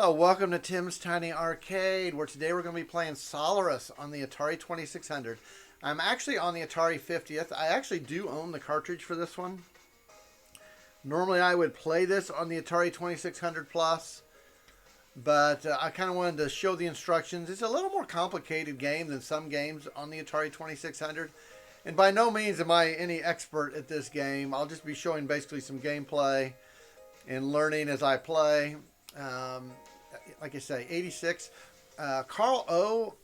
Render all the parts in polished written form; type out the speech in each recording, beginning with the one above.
Hello, welcome to Tim's Tiny Arcade, where today we're going to be playing Solaris on the Atari 2600. I'm actually on the Atari 50th. I actually do own the cartridge for this one. Normally I would play this on the Atari 2600 Plus, but I kind of wanted to show the instructions. It's a little more complicated game than some games on the Atari 2600. And by no means am I any expert at this game. I'll just be showing basically some gameplay and learning as I play. Like I say, 86. Carl O,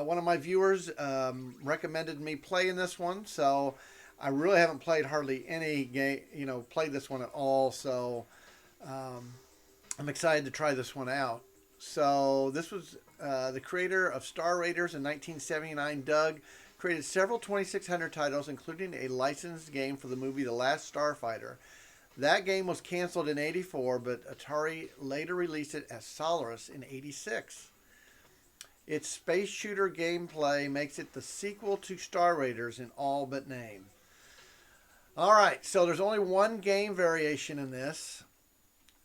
one of my viewers, recommended me playing this one, so I really haven't played hardly any game, played this one at all, so I'm excited to try this one out. So this was the creator of Star Raiders in 1979, Doug, created several 2600 titles, including a licensed game for the movie The Last Starfighter. That game was canceled in 84, but Atari later released it as Solaris in 86. Its space shooter gameplay makes it the sequel to Star Raiders in all but name. Alright, so there's only one game variation in this.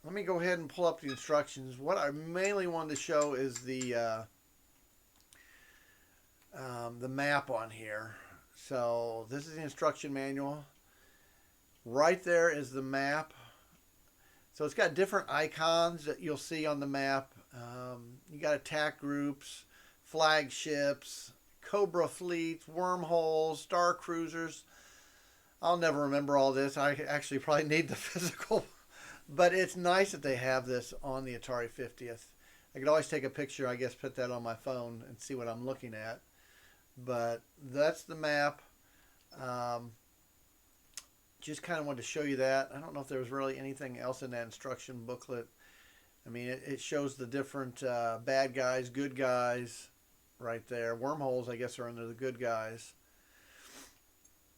Let me go ahead and pull up the instructions. What I mainly wanted to show is the map on here. So this is the instruction manual. Right there is the map. So it's got different icons that you'll see on the map. You got attack groups, flagships, Cobra fleets, wormholes, star cruisers. I'll never remember all this. I actually probably need the physical. But it's nice that they have this on the Atari 50th. I could always take a picture, I guess, put that on my phone and see what I'm looking at. But that's the map. Just kind of wanted to show you that. I don't know if there was really anything else in that instruction booklet. I mean, it shows the different bad guys, good guys right there. Wormholes, I guess, are under the good guys.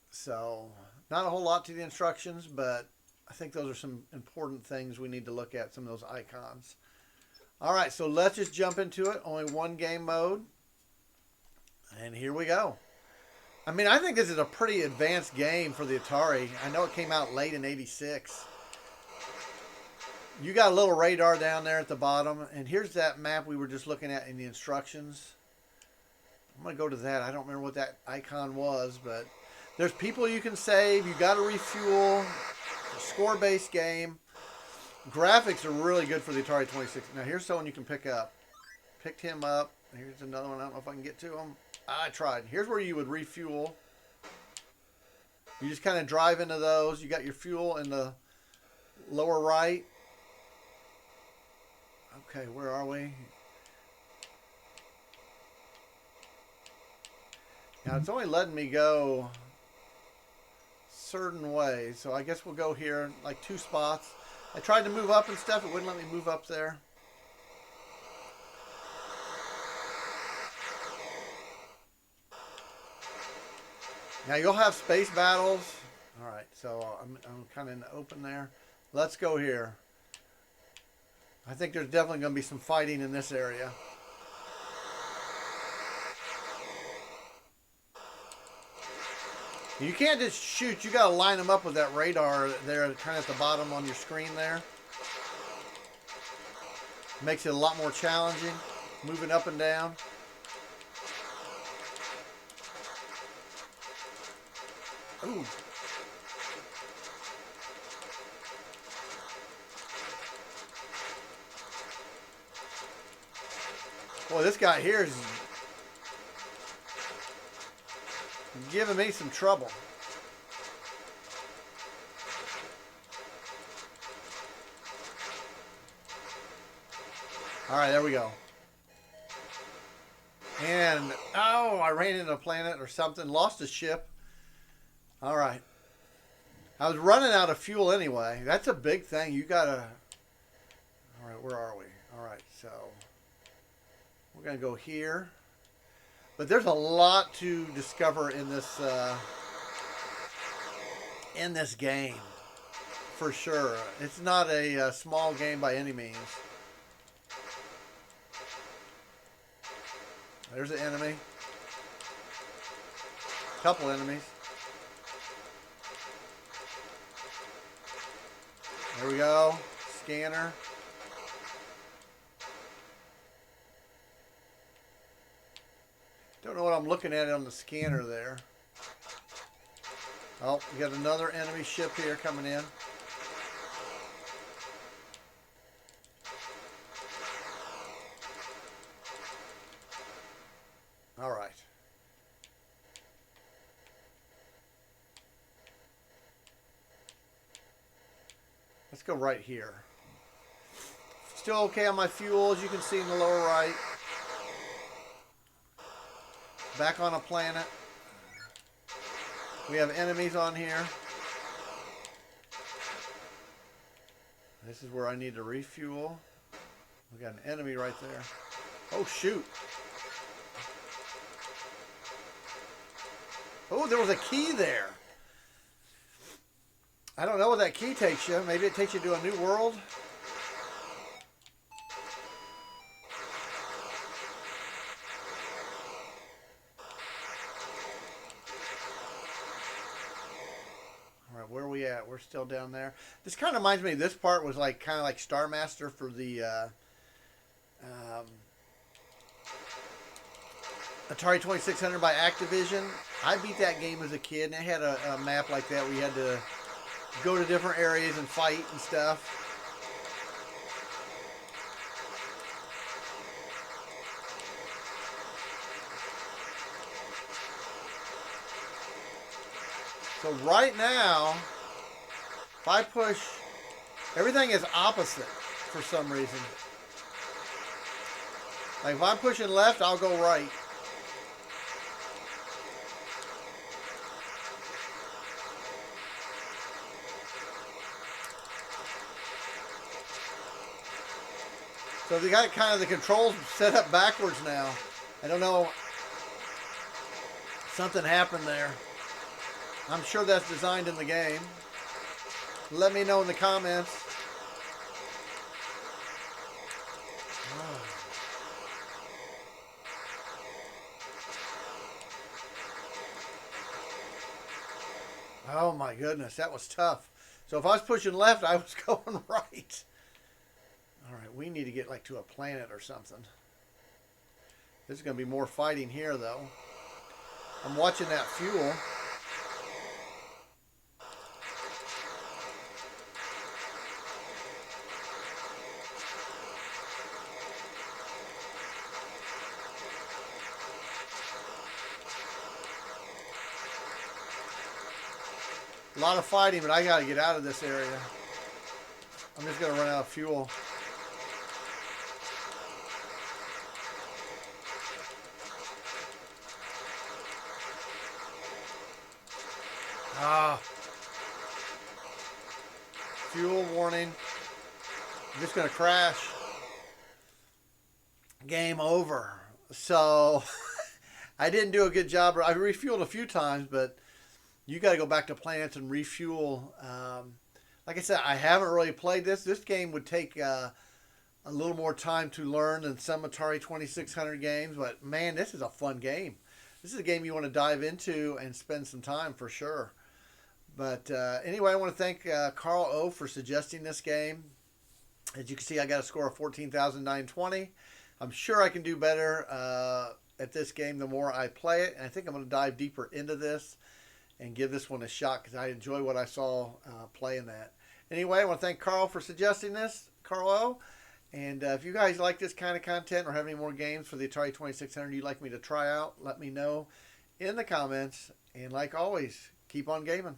So, not a whole lot to the instructions, but I think those are some important things we need to look at, some of those icons. All right, so let's just jump into it. Only one game mode. And here we go. I mean, I think this is a pretty advanced game for the Atari. I know it came out late in 86. You got a little radar down there at the bottom. And here's that map we were just looking at in the instructions. I'm going to go to that. I don't remember what that icon was, but there's people you can save. You got to refuel. It's a score-based game. Graphics are really good for the Atari 26. Now, here's someone you can pick up. Picked him up. Here's another one. I don't know if I can get to him. I tried. Here's where you would refuel. You just kind of drive into those. You got your fuel in the lower right. Okay, where are we? Now, it's only letting me go certain ways. So I guess we'll go here, like 2 spots. I tried to move up and stuff. It wouldn't let me move up there. Now you'll have space battles. All right, so I'm kind of in the open there. Let's go here. I think there's definitely going to be some fighting in this area. You can't just shoot. You got to line them up with that radar there, kind of at the bottom on your screen there. Makes it a lot more challenging, moving up and down. Ooh. Boy, this guy here is giving me some trouble. All right, there we go. And, oh, I ran into a planet or something, lost a ship. All right. I was running out of fuel anyway. That's a big thing. You got to... All right, where are we? All right, so we're going to go here. But there's a lot to discover in this game, for sure. It's not a small game by any means. There's an enemy. Couple enemies. There we go. Scanner. Don't know what I'm looking at on the scanner there. Oh, we got another enemy ship here coming in. All right. Let's go right here. Still okay on my fuel, as you can see in the lower right. Back on a planet. We have enemies on here. This is where I need to refuel. We got an enemy right there. Oh, shoot. Oh, there was a key there. I don't know what that key takes you. Maybe it takes you to a new world. All right, where are we at? We're still down there. This kind of reminds me, this part was like kind of like Star Master for the Atari 2600 by Activision. I beat that game as a kid, and it had a map like that where you had to go to different areas and fight and stuff. So right now, if I push, everything is opposite for some reason. Like if I'm pushing left, I'll go right. So they got kind of the controls set up backwards now. I don't know. Something happened there. I'm sure that's designed in the game. Let me know in the comments. Oh my goodness, that was tough. So if I was pushing left, I was going right. All right, we need to get like to a planet or something. This is going to be more fighting here, though. I'm watching that fuel. A lot of fighting, but I got to get out of this area. I'm just going to run out of fuel. Fuel warning. I'm just going to crash. Game over. So, I didn't do a good job. I refueled a few times, but you got to go back to plants and refuel. Like I said, I haven't really played this. This game would take a little more time to learn than some Atari 2600 games, but man, this is a fun game. This is a game you want to dive into and spend some time for sure. But anyway, I want to thank Carl O for suggesting this game. As you can see, I got a score of 14,920. I'm sure I can do better at this game the more I play it. And I think I'm going to dive deeper into this and give this one a shot because I enjoy what I saw playing that. Anyway, I want to thank Carl for suggesting this, Carl O. And if you guys like this kind of content or have any more games for the Atari 2600 you'd like me to try out, let me know in the comments. And like always, keep on gaming.